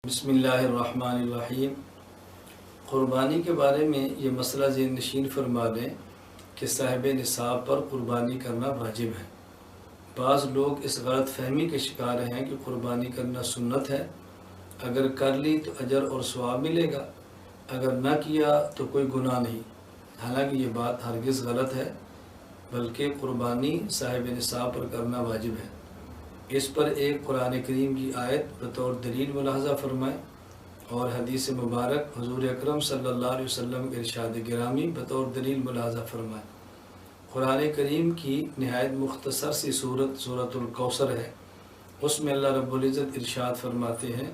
بسم اللہ الرحمن الرحیم۔ قربانی کے بارے میں یہ مسئلہ ذہن نشین فرما لیں کہ صاحب نصاب پر قربانی کرنا واجب ہے۔ بعض لوگ اس غلط فہمی کے شکار ہیں کہ قربانی کرنا سنت ہے، اگر کر لی تو اجر اور ثواب ملے گا، اگر نہ کیا تو کوئی گناہ نہیں۔ حالانکہ یہ بات ہرگز غلط ہے، بلکہ قربانی صاحب نصاب پر کرنا واجب ہے۔ اس پر ایک قرآن کریم کی آیت بطور دلیل ملاحظہ فرمائیں اور حدیث مبارک حضور اکرم صلی اللہ علیہ وسلم کے ارشاد گرامی بطور دلیل ملاحظہ فرمائیں۔ قرآن کریم کی نہایت مختصر سی سورۃ الکوثر ہے، اس میں اللہ رب العزت ارشاد فرماتے ہیں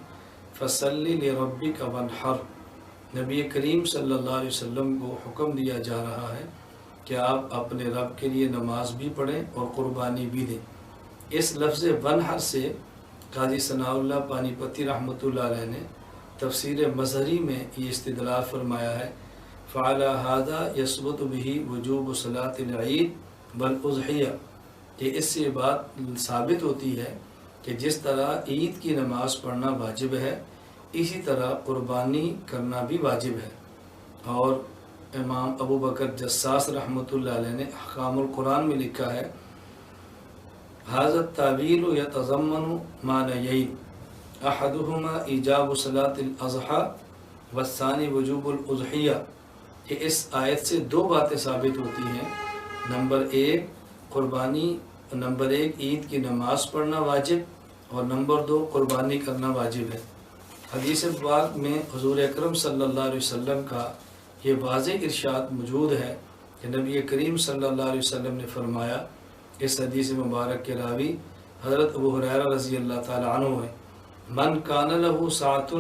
فَصَلِّ لِرَبِّكَ وَانْحَرْ۔ نبی کریم صلی اللہ علیہ وسلم کو حکم دیا جا رہا ہے کہ آپ اپنے رب کے لیے نماز بھی پڑھیں اور قربانی بھی دیں۔ اس لفظ ونحر سے قاضی ثناء اللہ پانی پتی رحمۃ اللہ علیہ نے تفسیر مظہری میں یہ استدلال فرمایا ہے فعلی ھذا یثبت بہ وجوب صلاۃ العید والاضحیہ، کہ اس سے بات ثابت ہوتی ہے کہ جس طرح عید کی نماز پڑھنا واجب ہے، اسی طرح قربانی کرنا بھی واجب ہے۔ اور امام ابو بکر جساس رحمۃ اللہ علیہ نے احکام القرآن میں لکھا ہے ھذا التاویل یتضمن معنیین احدہما ایجاب صلاۃ الاضحیٰ والثانی وجوب الاضحیہ، کہ اس آیت سے دو باتیں ثابت ہوتی ہیں۔ نمبر ایک عید کی نماز پڑھنا واجب، اور نمبر دو قربانی کرنا واجب ہے۔ حدیث پاک میں حضور اکرم صلی اللہ علیہ وسلم کا یہ واضح ارشاد موجود ہے کہ نبی کریم صلی اللہ علیہ وسلم نے فرمایا، اس حدیث مبارک کے راوی حضرت ابو ہریرہ رضی اللہ تعالی عنہ ہے، من کان لہ ساعۃ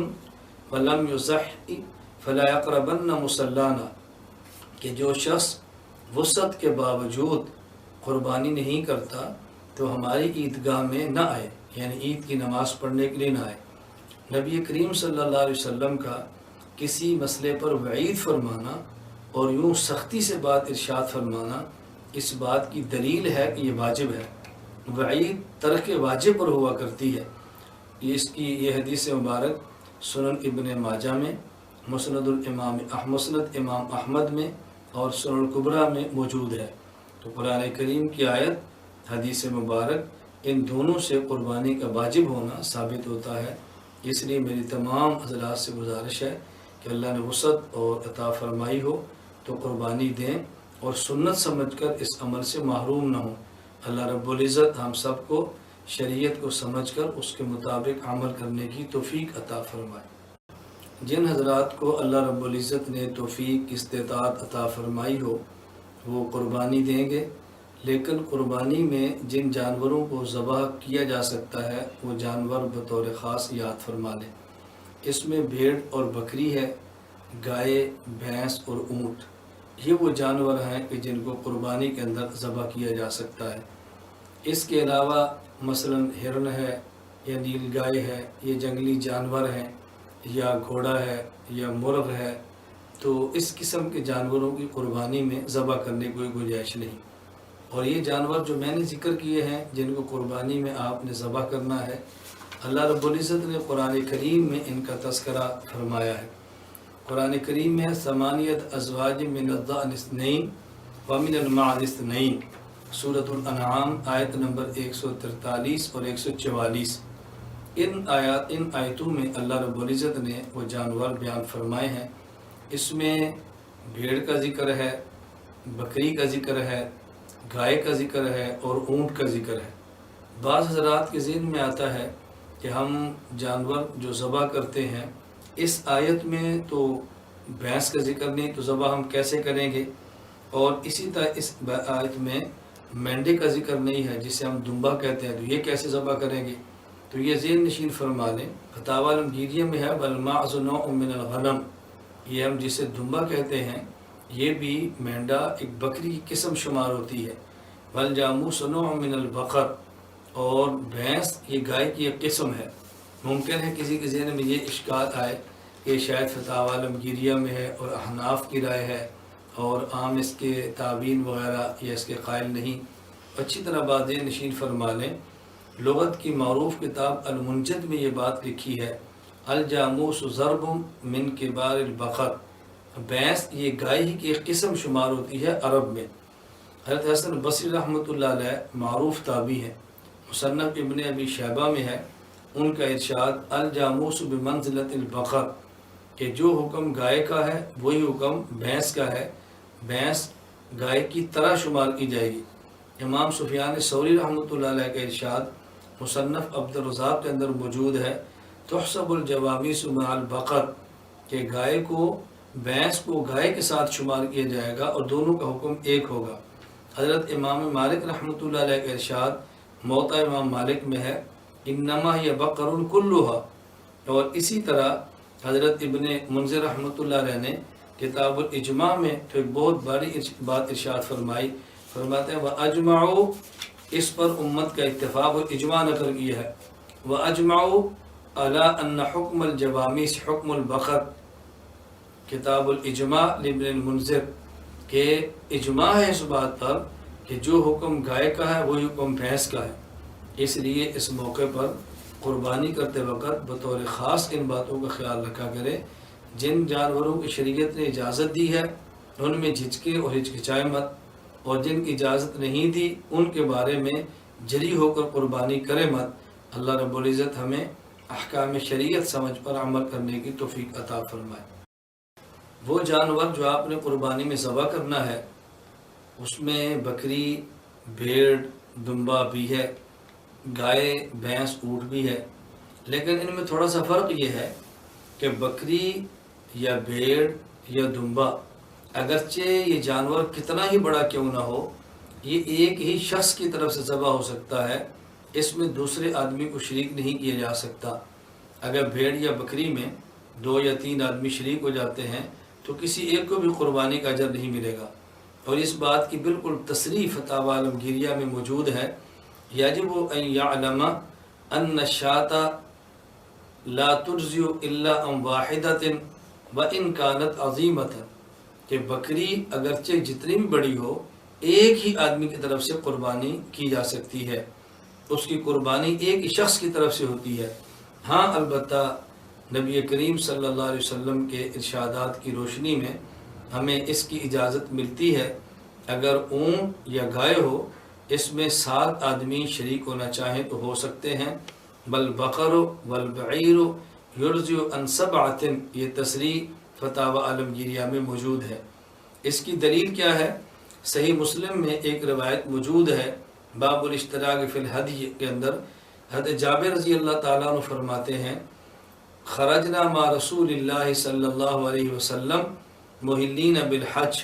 ولم یضحِ فلا یقربن مصلانا، کہ جو شخص وسعت کے باوجود قربانی نہیں کرتا تو ہماری عیدگاہ میں نہ آئے، یعنی عید کی نماز پڑھنے کے لیے نہ آئے۔ نبی کریم صلی اللہ علیہ وسلم کا کسی مسئلے پر وعید فرمانا اور یوں سختی سے بات ارشاد فرمانا اس بات کی دلیل ہے کہ یہ واجب ہے۔ وعید ترک واجب پر ہوا کرتی ہے۔ یہ حدیث مبارک سنن ابن ماجہ میں، مسند امام احمد میں اور سنن الکبریٰ میں موجود ہے۔ تو قرآن کریم کی آیت، حدیث مبارک، ان دونوں سے قربانی کا واجب ہونا ثابت ہوتا ہے۔ اس لیے میری تمام حضرات سے گزارش ہے کہ اللہ نے وسعت اور عطا فرمائی ہو تو قربانی دیں اور سنت سمجھ کر اس عمل سے محروم نہ ہوں۔ اللہ رب العزت ہم سب کو شریعت کو سمجھ کر اس کے مطابق عمل کرنے کی توفیق عطا فرمائے۔ جن حضرات کو اللہ رب العزت نے توفیق استطاعت عطا فرمائی ہو وہ قربانی دیں گے، لیکن قربانی میں جن جانوروں کو ذبح کیا جا سکتا ہے وہ جانور بطور خاص یاد فرما لیں۔ اس میں بھیڑ اور بکری ہے، گائے، بھینس اور اونٹ، یہ وہ جانور ہیں کہ جن کو قربانی کے اندر ذبح کیا جا سکتا ہے۔ اس کے علاوہ مثلا ہرن ہے یا نیل گائے ہے، یہ جنگلی جانور ہیں، یا گھوڑا ہے یا مرغ ہے، تو اس قسم کے جانوروں کی قربانی میں ذبح کرنے کی کوئی گنجائش نہیں۔ اور یہ جانور جو میں نے ذکر کیے ہیں جن کو قربانی میں آپ نے ذبح کرنا ہے، اللہ رب العزت نے قرآن کریم میں ان کا تذکرہ فرمایا ہے۔ قرآن کریم میں ثمانیۃ ازواج من الضأن اثنین ومن المعز اثنین، سورۃ الانعام آیت نمبر 143 اور 144۔ ان آیتوں میں اللہ رب العزت نے وہ جانور بیان فرمائے ہیں۔ اس میں بھیڑ کا ذکر ہے، بکری کا ذکر ہے، گائے کا ذکر ہے اور اونٹ کا ذکر ہے۔ بعض حضرات کے ذہن میں آتا ہے کہ ہم جانور جو ذبح کرتے ہیں، اس آیت میں تو بھینس کا ذکر نہیں، تو ذبح ہم کیسے کریں گے؟ اور اسی طرح اس آیت میں مینڈے کا ذکر نہیں ہے جسے ہم دمبا کہتے ہیں، تو یہ کیسے ذبح کریں گے؟ تو یہ ذہن نشین فرما لیں۔ فتاوی عالمگیریہ میں ہے والماعز نوع من الغنم، یہ ہم جسے دمبا کہتے ہیں یہ بھی مینڈا ایک بکری کی قسم شمار ہوتی ہے۔ والجاموس نوع من البقر، اور بھینس یہ گائے کی ایک قسم ہے۔ ممکن ہے کسی کے ذہن میں یہ اشکال آئے کہ شاید فتاوی عالمگیریہ میں ہے اور احناف کی رائے ہے اور عام اس کے تابعین وغیرہ یا اس کے قائل نہیں۔ اچھی طرح بات نشین فرما لیں، لغت کی معروف کتاب المنجد میں یہ بات لکھی ہے الجاموس ضرب من کبار البقر، بھینس یہ گائے ہی کی ایک قسم شمار ہوتی ہے عرب میں۔ حضرت حسن بصری رحمۃ اللہ علیہ معروف تابعی ہے، مصنف ابن ابی شیبہ میں ہے، ان کا ارشاد الجاموس بمنزلۃ البقر، کہ جو حکم گائے کا ہے وہی حکم بھینس کا ہے، بھینس گائے کی طرح شمار کی جائے گی۔ امام سفیان ثوری رحمۃ اللہ علیہ کا ارشاد مصنف عبد الرزاق کے اندر موجود ہے، تحسب الجوامیس مع البقر، کہ گائے کو بھینس کو گائے کے ساتھ شمار کیا جائے گا اور دونوں کا حکم ایک ہوگا۔ حضرت امام مالک رحمۃ اللہ علیہ کا ارشاد موطا امام مالک میں ہے انما ہی بقر کلھا، اور اسی طرح حضرت ابن منذر رحمۃ اللہ علیہ نے کتاب الاجماع میں تو ایک بہت بڑی بات ارشاد فرمائی، فرماتے ہیں وَأَجْمَعُوا، اس پر امت کا اتفاق اور اجماع نقل کیا ہے، وَأَجْمَعُوا عَلَىٰ أَنَّ حُكْمَ الْجَوَامِيسِ حُكْمُ الْبَقَرِ، کتاب الاجماع لابن المنذر، کہ اجماع ہے اس بات پر کہ جو حکم گائے کا ہے وہی حکم بھینس کا ہے۔ اس لیے اس موقع پر قربانی کرتے وقت بطور خاص ان باتوں کا خیال رکھا کرے، جن جانوروں کی شریعت نے اجازت دی ہے ان میں جھجکے اور ہچکچائے مت، اور جن کی اجازت نہیں دی ان کے بارے میں جری ہو کر قربانی کرے مت۔ اللہ رب العزت ہمیں احکام شریعت سمجھ پر عمل کرنے کی توفیق عطا فرمائے۔ وہ جانور جو آپ نے قربانی میں ذبح کرنا ہے اس میں بکری، بھیڑ، دمبا بھی ہے، گائے، بھینس، اونٹ بھی ہے، لیکن ان میں تھوڑا سا فرق یہ ہے کہ بکری یا بھیڑ یا دمبا اگرچہ یہ جانور کتنا ہی بڑا کیوں نہ ہو، یہ ایک ہی شخص کی طرف سے ذبح ہو سکتا ہے، اس میں دوسرے آدمی کو شریک نہیں کیا جا سکتا۔ اگر بھیڑ یا بکری میں 2 یا 3 آدمی شریک ہو جاتے ہیں تو کسی ایک کو بھی قربانی کا اجر نہیں ملے گا، اور اس بات کی بالکل تصریح فتاوی عالمگیریہ میں موجود ہے، یجب ان یعلم ان الشاة لا تجزی الا عن واحدۃ وان کانت عظیمۃ، کہ بکری اگرچہ جتنی بھی بڑی ہو ایک ہی آدمی کی طرف سے قربانی کی جا سکتی ہے، اس کی قربانی ایک ہی شخص کی طرف سے ہوتی ہے۔ ہاں البتہ نبی کریم صلی اللہ علیہ وسلم کے ارشادات کی روشنی میں ہمیں اس کی اجازت ملتی ہے، اگر اونٹ یا گائے ہو اس میں 7 آدمی شریک ہونا چاہیں تو ہو سکتے ہیں، بل بقر والبعیر یرزی عن 7، یہ تصریح فتاوی عالمگیریہ میں موجود ہے۔ اس کی دلیل کیا ہے؟ صحیح مسلم میں ایک روایت موجود ہے، باب الاشتراک فی الہدی کے اندر حضرت جابر رضی اللہ تعالیٰ عنہ فرماتے ہیں خرجنا مع رسول اللہ صلی اللہ علیہ وسلم محلین بالحج،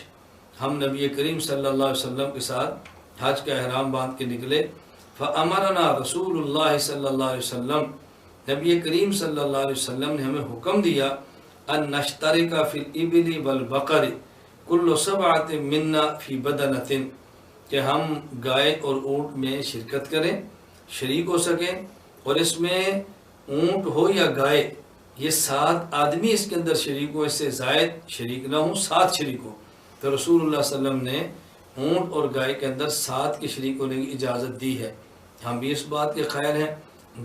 ہم نبی کریم صلی اللہ علیہ وسلم کے ساتھ حج کا احرام باندھ کے نکلے، فامرنا رسول اللہ صلی اللہ علیہ وسلم، نبی کریم صلی اللہ علیہ وسلم نے ہمیں حکم دیا ان نشترک فی الابل والبقر کل 7 منا فی بدنۃ، کہ ہم گائے اور اونٹ میں شرکت کریں، شریک ہو سکیں، اور اس میں اونٹ ہو یا گائے یہ 7 آدمی اس کے اندر شریک ہو، اس سے زائد شریک نہ ہوں، 7 شریک ہوں۔ تو رسول اللہ صلی اللہ علیہ وسلم نے اونٹ اور گائے کے اندر 7 کے شریک ہونے کی اجازت دی ہے۔ ہم بھی اس بات کے قائل ہیں،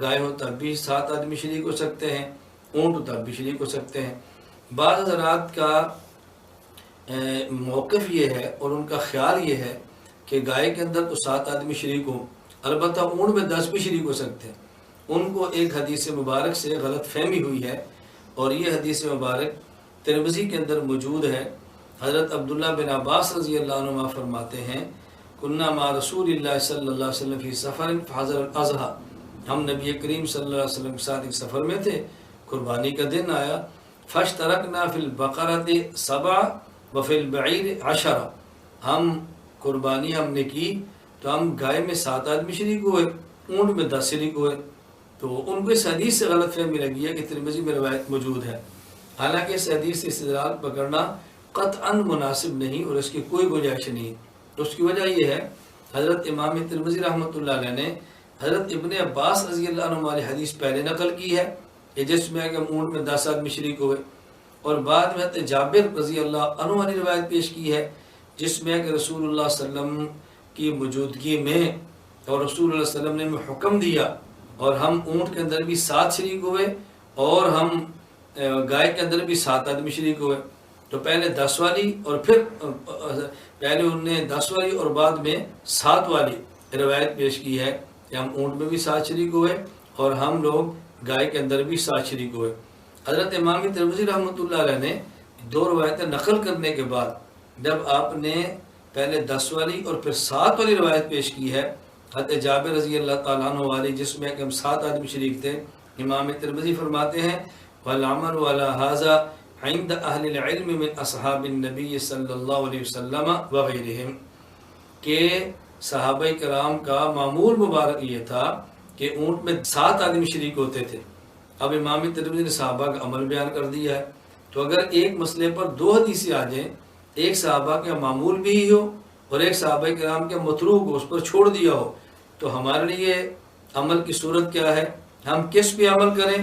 گائے ہو تب بھی 7 آدمی شریک ہو سکتے ہیں، اونٹ ہو تب بھی شریک ہو سکتے ہیں۔ بعض حضرات کا موقف یہ ہے اور ان کا خیال یہ ہے کہ گائے کے اندر تو 7 آدمی شریک ہوں، البتہ اونٹ میں 10 بھی شریک ہو سکتے ہیں۔ ان کو ایک حدیث مبارک سے غلط فہمی ہوئی ہے، اور یہ حدیث مبارک ترمذی کے اندر موجود ہے۔ حضرت عبداللہ بن عباس رضی اللہ عنہ فرماتے ہیں کننا مع رسول اللہ صلی اللہ علیہ وسلم فی سفر فحضر الاضحیٰ، ہم نبی کریم صلی اللہ علیہ وسلم کے ساتھ ایک سفر میں تھے، قربانی کا دن آیا، فاشترکنا فی البقرۃ 7 وفی البعیر 10، ہم قربانی ہم نے کی تو ہم گائے میں 7 آدمی شریک ہوئے، اونٹ میں 10 شریک ہوئے۔ تو ان کو اس حدیث سے غلط فہمی لگی ہے کہ ترمذی میں روایت موجود ہے، حالانکہ اس حدیث سے استدلال پکڑنا قطعاً مناسب نہیں اور اس کی کوئی گنجائش نہیں۔ اس کی وجہ یہ ہے حضرت امام ترمذی رحمۃ اللہ علیہ نے حضرت ابن عباس رضی اللہ عنہ والی حدیث پہلے نقل کی ہے کہ جس میں کہ اونٹ میں 10 آدمی شریک ہوئے، اور بعد میں حضرت جابر رضی اللہ عنہ والی روایت پیش کی ہے جس میں کہ رسول اللہ صلی اللہ علیہ وسلم کی موجودگی میں اور رسول اللہ صلی اللہ علیہ وسلم نے حکم دیا، اور ہم اونٹ کے اندر بھی 7 شریک ہوئے اور ہم گائے کے اندر بھی 7 آدمی شریک ہوئے، تو پہلے 10 والی اور پھر پہلے انہوں نے 10 والی اور بعد میں 7 والی روایت پیش کی ہے کہ ہم اونٹ میں بھی 7 شریک ہوئے اور ہم لوگ گائے کے اندر بھی 7 شریک ہوئے۔ حضرت امام ترمذی رحمۃ اللہ علیہ نے 2 روایتیں نقل کرنے کے بعد جب آپ نے پہلے 10 والی اور پھر 7 والی روایت پیش کی ہے حضرت جابر رضی اللہ تعالیٰ عنہ والی، جس میں کہ ہم 7 آدمی شریک تھے، امام ترمذی فرماتے ہیں وَالْعَمَلُ عَلَى هَذَا عِنْدَ أَهْلِ الْعِلْمِ مِنْ أَصْحَابِ النَّبِيِّ صلی اللہ علیہ وسلم وغیرہم، کہ صحابہ کرام کا معمول مبارک یہ تھا کہ اونٹ میں 7 آدمی شریک ہوتے تھے۔ اب امام ترمذی نے صحابہ کا عمل بیان کر دیا ہے، تو اگر ایک مسئلے پر 2 حدیثیں آ جائیں، ایک صحابہ کا معمول بھی ہی ہو اور ایک صحابہ کرام کے متروک ہو، اس پر چھوڑ دیا ہو، تو ہمارے لیے عمل کی صورت کیا ہے؟ ہم کس پہ عمل کریں؟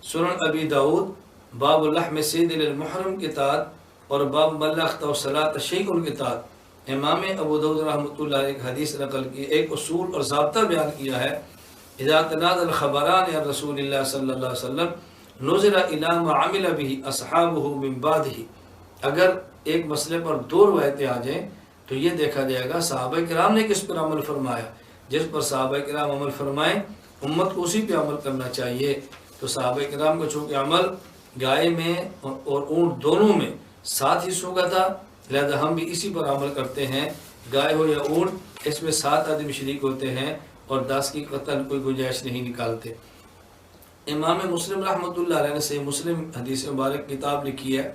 سنن ابی داؤد باب اللحم سید المحرم کے تحت اور باب ملخت و صلاۃ شیخ کے تحت امام ابو داؤد رحمۃ اللہ علیہ ایک حدیث نقل کی، ایک اصول اور ضابطہ بیان کیا ہے، اذا تنازل الخبران عن رسول اللہ صلی اللہ علیہ وسلم نظر الی ما عمل به اصحابہ من بعدہ، اگر ایک مسئلے پر 2 روایتیں آ جائیں تو یہ دیکھا جائے گا صحابہ کرام نے کس پر عمل فرمایا، جس پر صحابہ کرام عمل فرمائیں امت کو اسی پہ عمل کرنا چاہیے۔ تو صحابہ کرام کو چونکہ عمل گائے میں اور اونٹ دونوں میں 7 حصوں کا تھا، لہذا ہم بھی اسی پر عمل کرتے ہیں، گائے ہو یا اونٹ، اس میں 7 آدمی شریک ہوتے ہیں اور 10 کی قطعاً کوئی گنجائش نہیں نکالتے۔ امام مسلم رحمۃ اللہ علیہ نے صحیح مسلم حدیث مبارک کتاب لکھی ہے،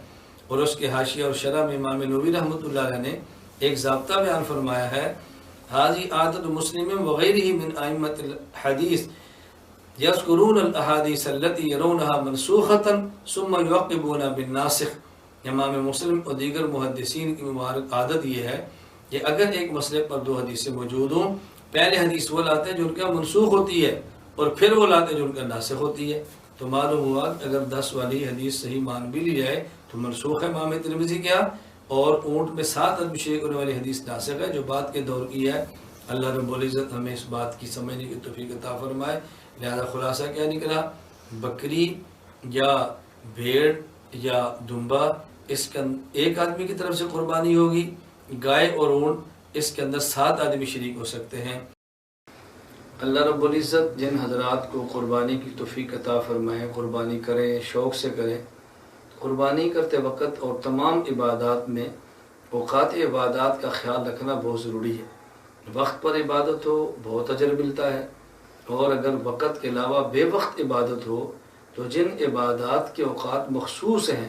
اور اس کے حاشیہ اور شرح میں امام نووی رحمۃ اللہ علیہ نے ایک ضابطہ بیان فرمایا ہے، حاضی عادت مسلم وغیرہ من ائمۃ الحدیث یذکرون الاحادیث التي يرونها منسوخة ثم يعقبون بالناسخ۔ امام مسلم اور دیگر محدثین کی مبارک عادت یہ ہے کہ اگر ایک مسئلے پر 2 حدیثیں موجود ہوں، پہلے حدیث وہ لاتے ہیں جو ان کا منسوخ ہوتی ہے اور پھر وہ لاتے ہیں جو ان کا ناسخ ہوتی ہے۔ تو معلوم ہوا کہ اگر 10 والی حدیث صحیح مان بھی لی جائے تو منسوخ ہے امام ترمذی کیا، اور اونٹ میں 7 آدمی شریک ہونے والی حدیث ناسخ ہے جو بعد کے دور کی ہے۔ اللہ رب العزت ہمیں اس بات کی سمجھنے کی توفیق عطا فرمائے۔ لہذا خلاصہ کیا نکلا؟ بکری یا بھیڑ یا دمبا اس کے ایک آدمی کی طرف سے قربانی ہوگی، گائے اور اونٹ اس کے اندر 7 آدمی شریک ہو سکتے ہیں۔ اللہ رب العزت جن حضرات کو قربانی کی توفیق عطا فرمائے، قربانی کریں، شوق سے کریں۔ قربانی کرتے وقت اور تمام عبادات میں اوقات عبادات کا خیال رکھنا بہت ضروری ہے۔ وقت پر عبادت ہو بہت اجر ملتا ہے، اور اگر وقت کے علاوہ بے وقت عبادت ہو تو جن عبادات کے اوقات مخصوص ہیں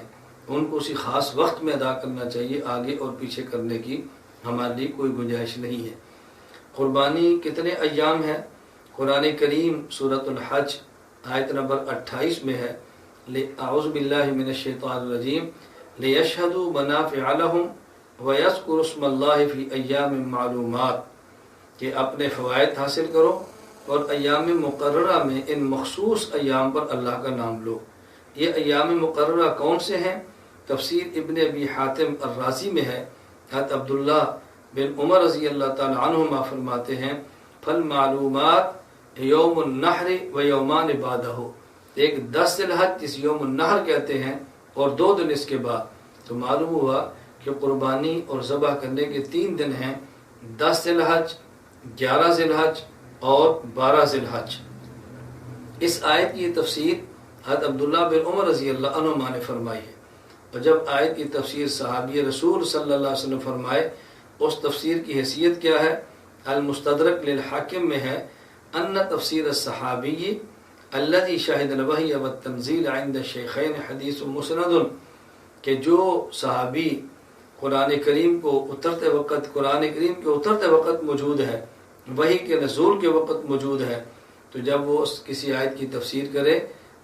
ان کو اسی خاص وقت میں ادا کرنا چاہیے، آگے اور پیچھے کرنے کی ہمارے لیے کوئی گنجائش نہیں ہے۔ قربانی کتنے ایام ہے؟ قرآن کریم سورۃ الحج آیت نمبر 28 میں ہے، اعوذ باللہ من الشیطان الرجیم لیشہدوا منافع لہم ویذکروا اسم اللہ فی ایام معلومات، کہ اپنے فوائد حاصل کرو اور ایام مقررہ میں ان مخصوص ایام پر اللہ کا نام لو۔ یہ ایام مقررہ کون سے ہیں؟ تفسیر ابن ابی حاتم الرازی میں ہے، حضرت عبداللہ بن عمر رضی اللہ تعالی عنہما فرماتے ہیں فالمعلومات یوم النحر و یومان بعدہ، ایک 10 ذی الحج جس یوم النحر کہتے ہیں اور 2 دن اس کے بعد۔ تو معلوم ہوا کہ قربانی اور ذبح کرنے کے 3 دن ہیں، 10 ذی الحج، 11 ذی الحج اور 12 ذی الحج۔ اس آیت کی تفسیر حضرت عبداللہ بن عمر رضی اللہ عنہما نے فرمائی ہے، اور جب آیت کی تفسیر صحابی رسول صلی اللہ علیہ وسلم فرمائے، اس تفسیر کی حیثیت کیا ہے؟ المستدرک للحاکم میں ہے ان تفسیر الصحابی الذي شهد الوحی والتنزیل عند الشیخین حدیث مسند، کہ جو صحابی قرآن کریم کو اترتے وقت، قرآن کریم کے اترتے وقت موجود ہے، وحی کے نزول کے وقت موجود ہے، تو جب وہ کسی آیت کی تفسیر کرے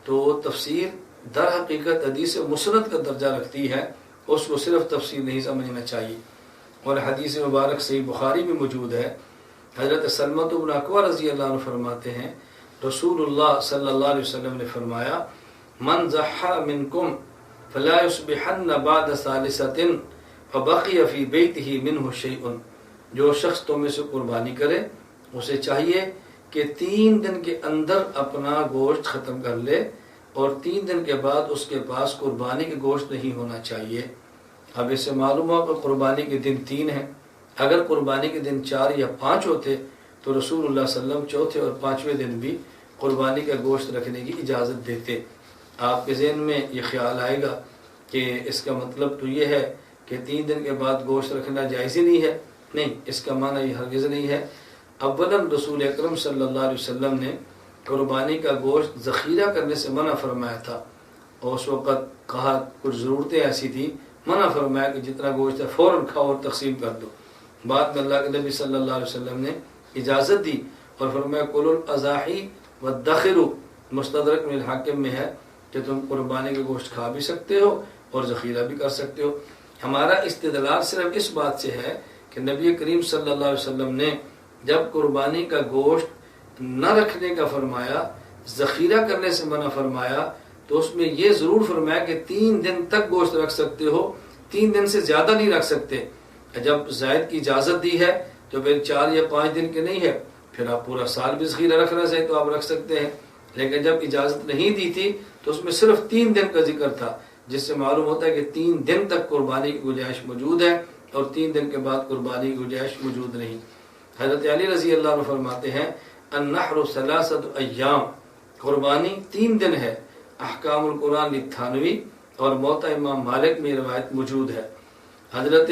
تو وہ تفسیر در حقیقت حدیث مسند کا درجہ رکھتی ہے، اس کو صرف تفسیر نہیں سمجھنا چاہیے۔ اور حدیث مبارک صحیح بخاری میں موجود ہے، حضرت سلمۃ بن اکوع رضی اللہ عنہ فرماتے ہیں رسول اللہ صلی اللہ علیہ وسلم نے فرمایا من ضحى منکم فلا يصبحن بعد ثالثة فبقي في بيته منه شيء، جو شخص تم میں سے قربانی کرے اسے چاہیے کہ 3 دن کے اندر اپنا گوشت ختم کر لے اور 3 دن کے بعد اس کے پاس قربانی کے گوشت نہیں ہونا چاہیے۔ اب اس سے معلوم ہو کہ قربانی کے دن 3 ہیں، اگر قربانی کے دن 4 یا 5 ہوتے تو رسول اللہ صلی اللہ علیہ وسلم چوتھے اور 5ویں دن بھی قربانی کا گوشت رکھنے کی اجازت دیتے۔ آپ کے ذہن میں یہ خیال آئے گا کہ اس کا مطلب تو یہ ہے کہ 3 دن کے بعد گوشت رکھنا جائز ہی نہیں ہے۔ نہیں، اس کا معنی یہ ہرگز نہیں ہے۔ اولاً رسول اکرم صلی اللہ علیہ وسلم نے قربانی کا گوشت ذخیرہ کرنے سے منع فرمایا تھا، اور اس وقت کہا کچھ ضرورتیں ایسی تھیں، منع فرمایا کہ جتنا گوشت ہے فوراً کھاؤ اور تقسیم کر دو۔ بعد میں اللہ کے نبی صلی اللہ علیہ وسلم نے اجازت دی اور فرمایا کلوا الاضاحی وادخروا، مستدرک من الحاکم میں ہے کہ تم قربانی کا گوشت کھا بھی سکتے ہو اور ذخیرہ بھی کر سکتے ہو۔ ہمارا استدلال صرف اس بات سے ہے کہ نبی کریم صلی اللہ علیہ وسلم نے جب قربانی کا گوشت نہ رکھنے کا فرمایا، ذخیرہ کرنے سے منع فرمایا، تو اس میں یہ ضرور فرمایا کہ 3 دن تک گوشت رکھ سکتے ہو، 3 دن سے زیادہ نہیں رکھ سکتے۔ جب زائد کی اجازت دی ہے تو پھر 4 یا 5 دن کے نہیں ہے، پھر آپ پورا سال بھی ذخیرہ رکھنا چاہیے تو آپ رکھ سکتے ہیں۔ لیکن جب اجازت نہیں دی تھی تو اس میں صرف 3 دن کا ذکر تھا، جس سے معلوم ہوتا ہے کہ 3 دن تک قربانی کی گنجائش موجود ہے اور 3 دن کے بعد قربانی کی گنجائش موجود نہیں۔ حضرت علی رضی اللہ عنہ فرماتے ہیں النحر 3 ایام، قربانی 3 دن ہے۔ احکام القرآن للتھانوی اور موطا امام مالک میں روایت موجود ہے۔ حضرت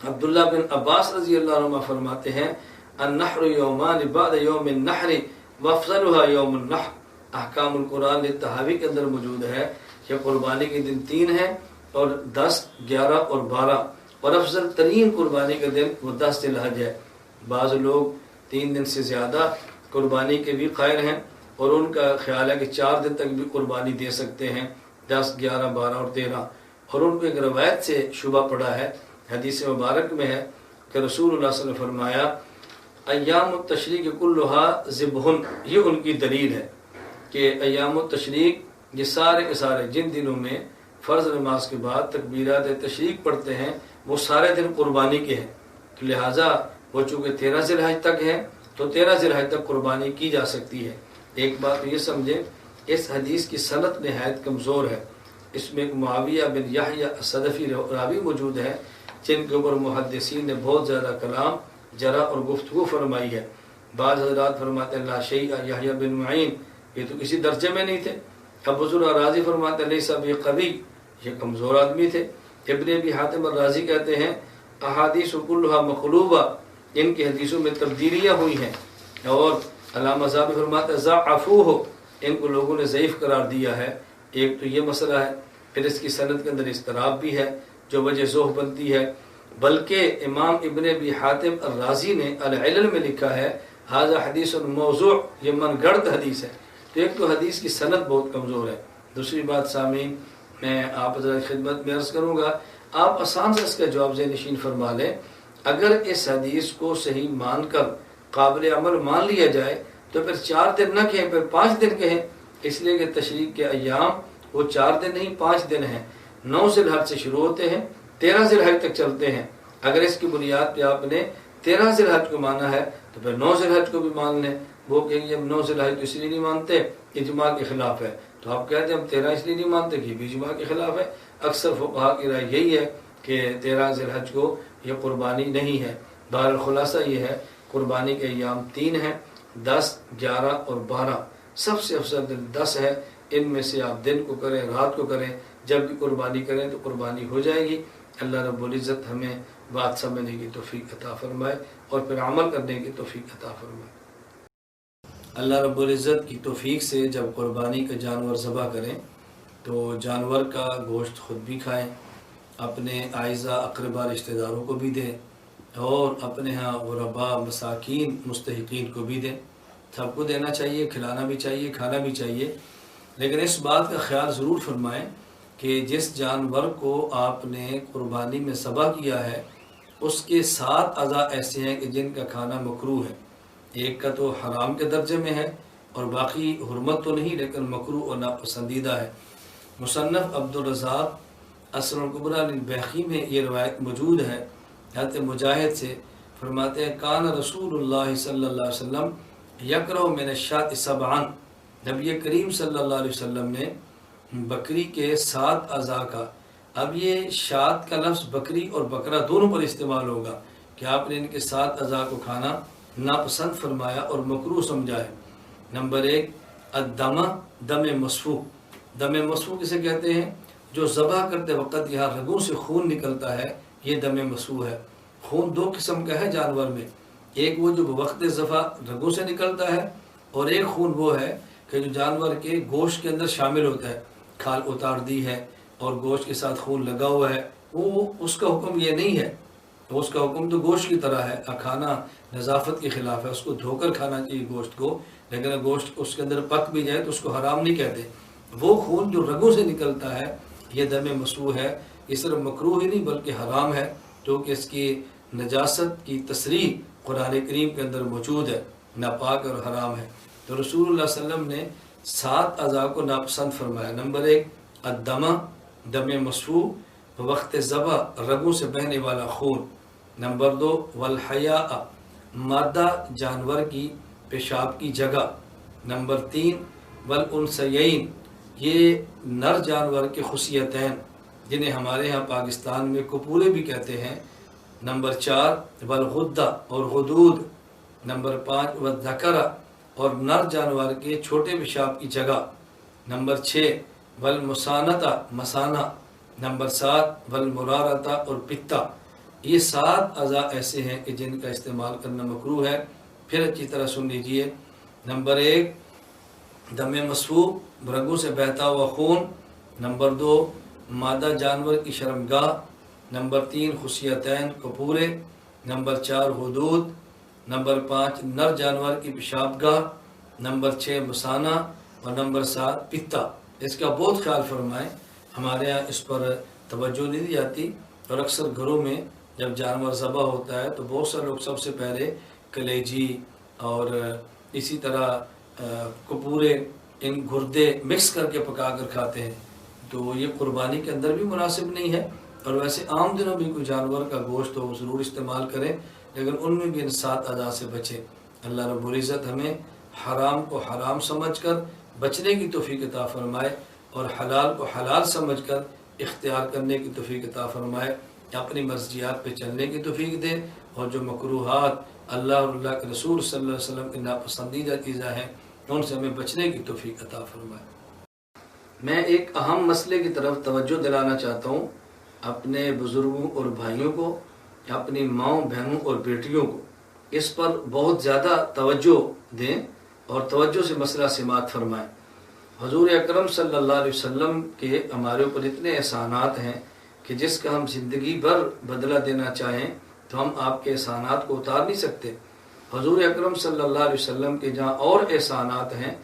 عبداللہ بن عباس رضی اللہ عنہ فرماتے ہیں النحر یومان بعد یوم النحر وافضلها یوم النحر، احکام القرآن للتحاوی کے اندر موجود ہے کہ قربانی کے دن 3 ہیں اور 10، 11 اور 12، اور افضل ترین قربانی کا دن وہ 10 ذی الحج ہے۔ بعض لوگ 3 دن سے زیادہ قربانی کے بھی قائل ہیں اور ان کا خیال ہے کہ 4 دن تک بھی قربانی دے سکتے ہیں، 10، 11، 12 اور 13، اور ان کو ایک روایت سے شبہ پڑا ہے، حدیث مبارک میں ہے کہ رسول اللہ صلی اللہ علیہ وسلم فرمایا ایام التشریق کلھا ذبح، یہ ان کی دلیل ہے کہ ایام التشریق یہ سارے کے سارے جن دنوں میں فرض نماز کے بعد تکبیرات تشریق پڑھتے ہیں وہ سارے دن قربانی کے ہیں، تو لہٰذا وہ چونکہ 13 ذی الحج تک ہے تو 13 ذی الحج تک قربانی کی جا سکتی ہے۔ ایک بات یہ سمجھیں، اس حدیث کی سند نہایت کمزور ہے، اس میں ایک معاویہ بن یحییٰ الصدفی راوی موجود ہے جن کے اوپر محدثین نے بہت زیادہ کلام، جرح اور گفتگو فرمائی ہے۔ بعض حضرات فرماتے ہیں لا شیء یحییٰ بن معین، یہ تو کسی درجے میں نہیں تھے۔ ابو ذر راضی فرماتے ہیں لیس بقوی، یہ کمزور آدمی تھے۔ ابن ابی حاتم الرازی کہتے ہیں احادیث کلھا مقلوبہ، ان کی حدیثوں میں تبدیلیاں ہوئی ہیں، اور علامہ ذہبی فرماتے ہیں ضعفوہ، ان کو لوگوں نے ضعیف قرار دیا ہے۔ ایک تو یہ مسئلہ ہے، پھر اس کی سند کے اندر اضطراب بھی ہے جو وجہ ذوح بنتی ہے، بلکہ امام ابن ابی حاتم الرازی نے العلل میں لکھا ہے ھذا حدیث موضوع، یہ من گڑت حدیث ہے۔ تو ایک تو حدیث کی سند بہت کمزور ہے۔ دوسری بات سامعین، میں آپ حضرات خدمت میں عرض کروں گا، آپ آسان سے اس کا جواب ذہن نشین فرما لیں۔ اگر اس حدیث کو صحیح مان کر قابل عمل مان لیا جائے تو پھر 4 دن نہ کہیں، پھر 5 دن کہیں، اس لیے کہ تشریق کے ایام وہ 4 دن نہیں 5 دن ہیں۔ 9 ذی الحج سے شروع ہوتے ہیں، 13 ذی الحج تک چلتے ہیں۔ اگر اس کی بنیاد پہ آپ نے 13 ذی الحج کو مانا ہے تو پھر 9 ذی الحج کو بھی مان لیں۔ وہ کہیں گے ہم 9 ذی الحج اس لیے نہیں مانتے، اجماع کے خلاف ہے، تو آپ کہتے ہیں ہم 13 اس لیے نہیں مانتے کہ یہ بھی اجماع کے خلاف ہے۔ اکثر فقہاء کی رائے یہی ہے کہ 13 ذی الحج کو یہ قربانی نہیں ہے۔ بہرحال خلاصہ یہ ہے قربانی کے ایام 3 ہیں، 10، 11 اور 12۔ سب سے افضل دن 10 ہے، ان میں سے آپ دن کو کریں، رات کو کریں، جب بھی قربانی کریں تو قربانی ہو جائے گی۔ اللہ رب العزت ہمیں بات سمجھنے کی توفیق عطا فرمائے اور پھر عمل کرنے کی توفیق عطا فرمائے۔ اللہ رب العزت کی توفیق سے جب قربانی کا جانور ذبح کریں تو جانور کا گوشت خود بھی کھائیں، اپنے اعزاء اقربا رشتہ داروں کو بھی دیں، اور اپنے ہاں غرباء مساکین مستحقین کو بھی دیں۔ سب کو دینا چاہیے، کھلانا بھی چاہیے، کھانا بھی چاہیے، لیکن اس بات کا خیال ضرور فرمائیں کہ جس جانور کو آپ نے قربانی میں ذبح کیا ہے اس کے 7 اعضاء ایسے ہیں کہ جن کا کھانا مکروہ ہے۔ ایک کا تو حرام کے درجے میں ہے اور باقی حرمت تو نہیں لیکن مکروہ اور ناپسندیدہ ہے۔ مصنف عبدالرزاق اثر الکبریٰ للبیہقی میں یہ روایت موجود ہے، حضرت مجاہد سے فرماتے ہیں کان رسول اللہ صلی اللہ علیہ وسلم یکرہ من الشاۃ 7، نبی کریم صلی اللہ علیہ وسلم نے بکری کے 7 اعضاء کا، اب یہ شات کا لفظ بکری اور بکرا دونوں پر استعمال ہوگا کہ آپ نے ان کے 7 اعضاء کو کھانا ناپسند فرمایا اور مکروہ سمجھا ہے۔ نمبر 1 الدم، دم مسفوح۔ دم مسفوح کسے کہتے ہیں؟ جو ذبح کرتے وقت یہاں رگوں سے خون نکلتا ہے، یہ دم مسفوح ہے۔ خون 2 قسم کا ہے جانور میں، ایک وہ جو وقت ذبح رگوں سے نکلتا ہے، اور ایک خون وہ ہے کہ جو جانور کے گوشت کے اندر شامل ہوتا ہے، کھال اتار دی ہے اور گوشت کے ساتھ خون لگا ہوا ہے، وہ اس کا حکم یہ نہیں ہے، اس کا حکم تو گوشت کی طرح ہے، کھانا نظافت کے خلاف ہے، اس کو دھو کر کھانا چاہیے گوشت کو، لیکن اگر گوشت اس کے اندر پک بھی جائے تو اس کو حرام نہیں کہتے۔ وہ خون جو رگوں سے نکلتا ہے یہ دم مسفوح ہے، یہ صرف مکروہ ہی نہیں بلکہ حرام ہے، کیونکہ اس کی نجاست کی تصریح قرآن کریم کے اندر موجود ہے، ناپاک اور حرام ہے۔ تو رسول اللہ صلی اللہ علیہ وسلم نے 7 اعضاء کو ناپسند فرمایا۔ نمبر 1 الدم، دم مسفوح، وقت ذبح رگوں سے بہنے والا خون۔ نمبر 2 والحیاء، مادہ جانور کی پیشاب کی جگہ۔ نمبر 3 والانثیین، یہ نر جانور کے خصیتین جنہیں ہمارے ہاں پاکستان میں کپولے بھی کہتے ہیں۔ نمبر 4 والغدہ اور غدود۔ نمبر 5 والذکر، اور نر جانور کے چھوٹے پیشاب کی جگہ۔ نمبر 6 والمسانتہ، مسانہ۔ نمبر 7 والمرارتہ، اور پتا۔ یہ 7 اعضاء ایسے ہیں کہ جن کا استعمال کرنا مکروہ ہے۔ پھر اچھی طرح سن لیجئے۔ نمبر 1 دم مسفوح، رگوں سے بہتا ہوا خون۔ نمبر 2 مادہ جانور کی شرمگاہ۔ نمبر 3 خصیتین کپورے۔ نمبر 4 حدود۔ نمبر 5 نر جانور کی پیشاب گاہ۔ نمبر 6 مسانہ، اور نمبر 7 پتا۔ اس کا بہت خیال فرمائیں، ہمارے یہاں اس پر توجہ نہیں دی جاتی، اور اکثر گھروں میں جب جانور ذبح ہوتا ہے تو بہت سے لوگ سب سے پہلے کلیجی اور اسی طرح کپورے، ان گردے مکس کر کے پکا کر کھاتے ہیں، تو یہ قربانی کے اندر بھی مناسب نہیں ہے۔ اور ویسے عام دنوں بھی کوئی جانور کا گوشت ہو ضرور استعمال کریں، لیکن ان میں بھی ان 7 اعضاء سے بچے۔ اللہ رب العزت ہمیں حرام کو حرام سمجھ کر بچنے کی توفیق عطا فرمائے، اور حلال کو حلال سمجھ کر اختیار کرنے کی توفیق عطا فرمائے، اپنی مرضیات پہ چلنے کی توفیق دے، اور جو مکروہات اللہ اور اللہ کے رسول صلی اللہ علیہ وسلم کی ناپسندیدہ چیزیں ہیں ان سے ہمیں بچنے کی توفیق عطا فرمائے۔ میں ایک اہم مسئلے کی طرف توجہ دلانا چاہتا ہوں، اپنے بزرگوں اور بھائیوں کو، اپنی ماؤں بہنوں اور بیٹیوں کو اس پر بہت زیادہ توجہ دیں اور توجہ سے مسئلہ سماعت فرمائیں۔ حضور اکرم صلی اللہ علیہ وسلم کے ہمارے اوپر اتنے احسانات ہیں کہ جس کا ہم زندگی بھر بدلہ دینا چاہیں تو ہم آپ کے احسانات کو اتار نہیں سکتے۔ حضور اکرم صلی اللہ علیہ وسلم کے جہاں اور احسانات ہیں،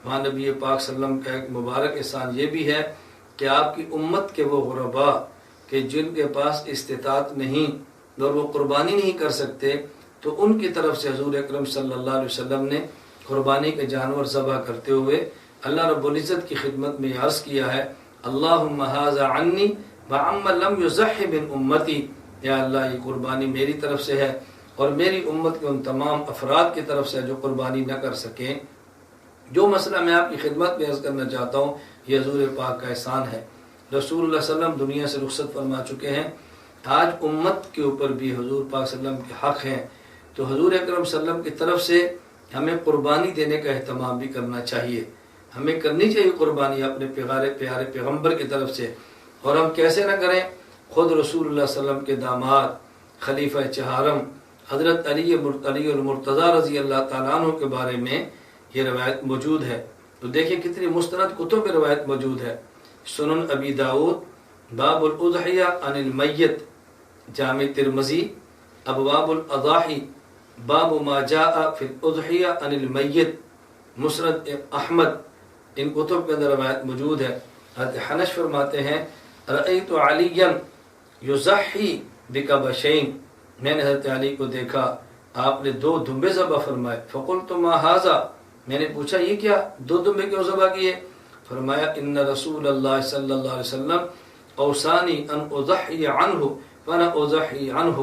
وہاں نبی پاک صلی اللہ علیہ وسلم کا ایک مبارک احسان یہ بھی ہے کہ آپ کی امت کے وہ غرباء کہ جن کے پاس استطاعت نہیں اور وہ قربانی نہیں کر سکتے، تو ان کی طرف سے حضور اکرم صلی اللہ علیہ وسلم نے قربانی کے جانور ذبح کرتے ہوئے اللہ رب العزت کی خدمت میں عرض کیا ہے، اللہم ھذا عنی وعمن لم یضحی من امتی، یا اللہ یہ قربانی میری طرف سے ہے اور میری امت کے ان تمام افراد کی طرف سے جو قربانی نہ کر سکیں۔ جو مسئلہ میں آپ کی خدمت میں عرض کرنا چاہتا ہوں یہ حضور پاک کا احسان ہے۔ رسول اللہ صلی اللہ علیہ وسلم دنیا سے رخصت فرما چکے ہیں، آج امت کے اوپر بھی حضور پاک صلی اللہ علیہ وسلم کے حق ہیں، تو حضور اکرم صلی اللہ علیہ وسلم کی طرف سے ہمیں قربانی دینے کا اہتمام بھی کرنا چاہیے، ہمیں کرنی چاہیے قربانی اپنے پیارے پیغمبر کی طرف سے۔ اور ہم کیسے نہ کریں، خود رسول اللہ صلی اللہ علیہ وسلم کے داماد خلیفہ چہارم حضرت علی المرتضیٰ رضی اللہ تعالیٰ عنہ کے بارے میں یہ روایت موجود ہے، تو دیکھیں کتنی مستند کتب میں روایت موجود ہے۔ سنن ابی داؤد باب الاضحیہ عن المیت، جامع ترمذی ابواب الاضاحی باب ما جاء فی الاضحیہ عن المیت، مسند احمد، ان کتب کے اندر روایت موجود ہے۔ حضرت حنش فرماتے ہیں رأیت علیا یضحی بکبشین، میں نے حضرت علی کو دیکھا آپ نے 2 دمبے ذبح فرمائے، فقلت ما ھذا، میں نے پوچھا یہ کیا 2 دمبے کیوں ذبح کیے؟ فرمایا ان رسول اللہ صلی اللہ علیہ وسلم اوصانی ان اضحی عنہ فانا اضحی عنہ،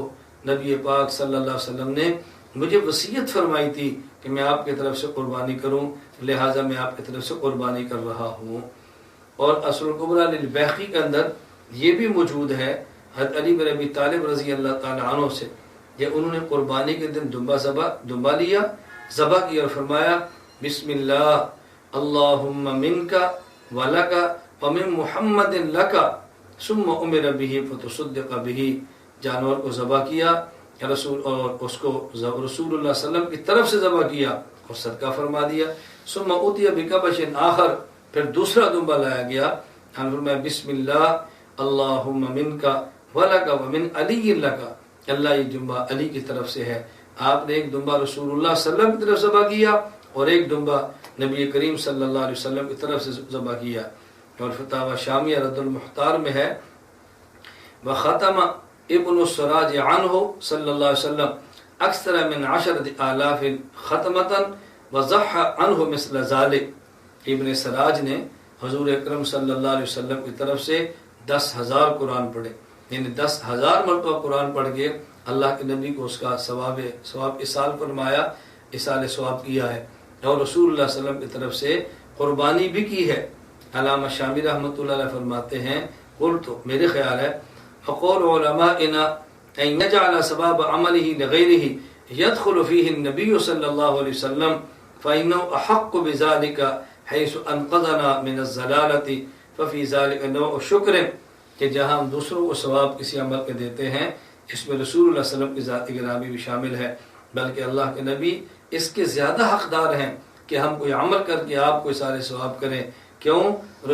نبی پاک صلی اللہ علیہ وسلم نے مجھے وصیت فرمائی تھی کہ کہ میں آپ کی طرف سے قربانی کروں، لہٰذا میں آپ کی طرف سے قربانی کر رہا ہوں۔ اور اصل الکبریٰ للبیہقی کے اندر یہ بھی موجود ہے حضرت علی بن ابی طالب رضی اللہ تعالی عنہ سے، کہ انہوں نے قربانی کے دن دمبا لیا، ذبح کیا اور فرمایا بسم اللہ اللہم منکا ولکا ومن محمد لکا ثم امر به فتصدق به، جانور کو ذبح کیا رسول اور اس کو رسول اللہ صلی اللہ علیہ وسلم کی طرف سے ذبح کیا اور صدقہ فرما دیا۔ ثم اوتی بکبش آخر، پھر دوسرا دمبا لایا گیا، فرمایا بسم اللہ اللہم منکا ولکا ومن علی لکا، اللہ یہ دمبا علی کی طرف سے ہے۔ آپ نے ایک دمبا رسول اللہ صلی اللہ علیہ وسلم کی طرف ذبح کیا اور ایک دمبا نبی کریم صلی اللہ علیہ وسلم کی طرف سے ذبح کیا۔ اور فتاوی شامیہ رد المختار میں ہے وختم ابن السراج عنہ صلی اللہ علیہ وسلم اکثر من 10,000 ختمتا وضحى عنہ مثل ذلك، ابن سراج نے حضور اکرم صلی اللہ علیہ وسلم کی طرف سے 10,000 قرآن پڑھے، یعنی 10,000 مرتبہ قرآن پڑھ کے اللہ کے نبی کو اس کا ثواب اصال فرمایا، اصال ثواب کیا ہے، اور رسول اللہ صلی اللہ علیہ وسلم کی طرف سے قربانی بھی کی ہے۔ علامہ شامی رحمۃ اللہ علیہ فرماتے ہیں قلت، میرے خیال ہے فقول علمائنا ان يجعل ثواب عمله لغيره يدخل فيه النبي صلی اللہ علیہ وسلم فإنه أحق بذلك حيث انقذنا من الضلالة ففي ذلك نوع شکر، کہ جہاں ہم دوسروں کو ثواب کسی عمل کے دیتے ہیں اس میں رسول اللہ صلی اللہ علیہ وسلم کی ذات گرامی بھی شامل ہے، بلکہ اللہ کے نبی اس کے زیادہ حقدار ہیں کہ ہم کوئی عمل کر کے آپ کو سارے ثواب کریں۔ کیوں؟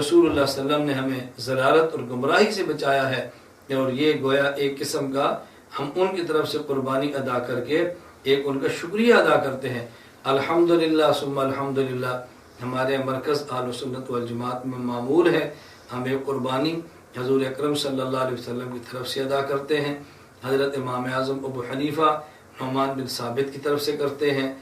رسول اللہ صلی اللہ علیہ وسلم نے ہمیں ضلالت اور گمراہی سے بچایا ہے، اور یہ گویا ایک قسم کا ہم ان کی طرف سے قربانی ادا کر کے ایک ان کا شکریہ ادا کرتے ہیں۔ الحمدللہ ثم الحمدللہ، ہمارے مرکز اہل سنت والجماعت میں معمول ہے ہم ایک قربانی حضور اکرم صلی اللہ علیہ وسلم کی طرف سے ادا کرتے ہیں، حضرت امام اعظم ابو حنیفہ نعمان بن ثابت کی طرف سے کرتے ہیں،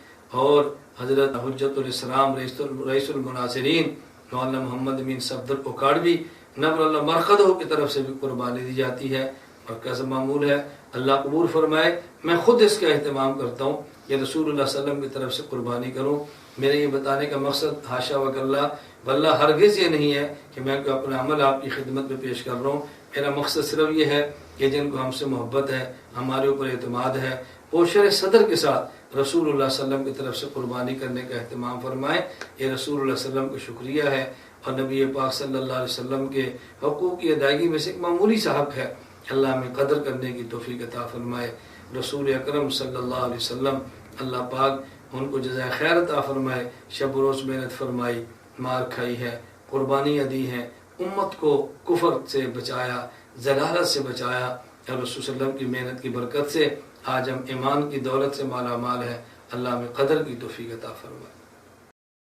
اور حضرت حجت الاسلام رئیس المناصرین مولانا محمد امین صفدر اکاڑوی نبر اللہ مرقدہ کی طرف سے بھی قربانی دی جاتی ہے، اور کیسا معمول ہے، اللہ قبول فرمائے۔ میں خود اس کا اہتمام کرتا ہوں کہ رسول اللہ صلی اللہ علیہ وسلم کی طرف سے قربانی کروں۔ میرے یہ بتانے کا مقصد حاشا وکلا واللہ ہرگز یہ نہیں ہے کہ میں کوئی اپنا عمل آپ کی خدمت میں پیش کر رہا ہوں، میرا مقصد صرف یہ ہے کہ جن کو ہم سے محبت ہے، ہمارے اوپر اعتماد ہے، وہ شرح صدر کے ساتھ رسول اللہ صلی اللہ علیہ وسلم کی طرف سے قربانی کرنے کا اہتمام فرمائیں۔ یہ رسول اللہ صلی اللہ علیہ وسلم کا شکریہ ہے، اور نبی پاک صلی اللہ علیہ وسلم کے حقوق کی ادائیگی میں سے ایک معمولی سا حق ہے، اللہ ہمیں قدر کرنے کی توفیق عطا فرمائے۔ رسول اکرم صلی اللہ علیہ وسلم، اللہ پاک ان کو جزائے خیر عطا فرمائے، شب و روز محنت فرمائی، مار کھائی ہے، قربانیاں دی ہیں، امت کو کفر سے بچایا، ضلالت سے بچایا، اور رسول صلی اللہ علیہ وسلم کی محنت کی برکت سے آج ہم ایمان کی دولت سے مالا مال ہے، اللہ ہمیں قدر کی توفیق عطا فرمائے۔